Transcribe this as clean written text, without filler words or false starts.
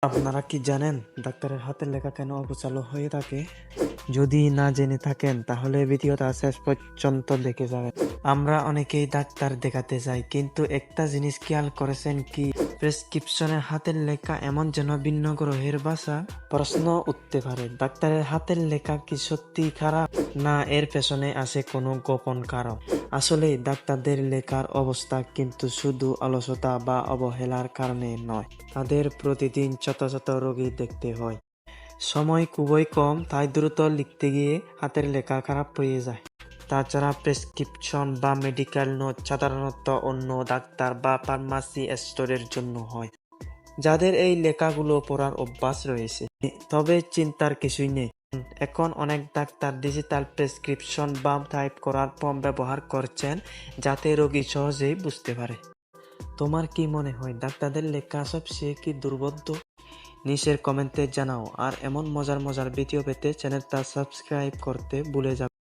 আপনারা কি জানেন ডাক্তারের হাতের লেখা কেন অগোছালো হয়ে থাকে? যদি না জেনে থাকেন তাহলে ভিডিওটা শেষ পর্যন্ত দেখে যাবেন। আমরা অনেকেই ডাক্তার দেখাতে যাই, কিন্তু একটা জিনিস খেয়াল করেছেন কি? প্রেসক্রিপশনের হাতের লেখা এমন যেন ভিন্ন গ্রহের ভাষা। প্রশ্ন উঠতে পারে, ডাক্তারের হাতের লেখা কি সত্যি খারাপ, না এর পেছনে আছে কোনো গোপন কারণ? আসলে ডাক্তারদের লেখার অবস্থা কিন্তু শুধু অলসতা বা অবহেলার কারণে নয়। তাদের প্রতিদিন শত শত রোগী দেখতে হয়, সময় খুবই কম, তাই দ্রুত লিখতে গিয়ে হাতের লেখা খারাপ হয়ে যায়। তাছাড়া প্রেসক্রিপশন বা মেডিকেল নোট সাধারণত অন্য ডাক্তার বা ফার্মাসি স্টোরের জন্য হয়, যাদের এই লেখাগুলো পড়ার অভ্যাস রয়েছে। তবে চিন্তার কিছুই নেই, এখন অনেক ডাক্তার ডিজিটাল প্রেসক্রিপশন বা টাইপ করার ফর্ম ব্যবহার করছেন, যাতে রোগী সহজেই বুঝতে পারে। তোমার কি মনে হয়, ডাক্তারদের লেখা সবচেয়ে কি দুর্বোধ্য? নিচের কমেন্টে জানাও। আর এমন মজার মজার ভিডিও পেতে চ্যানেলটা সাবস্ক্রাইব করতে ভুলে যাবে।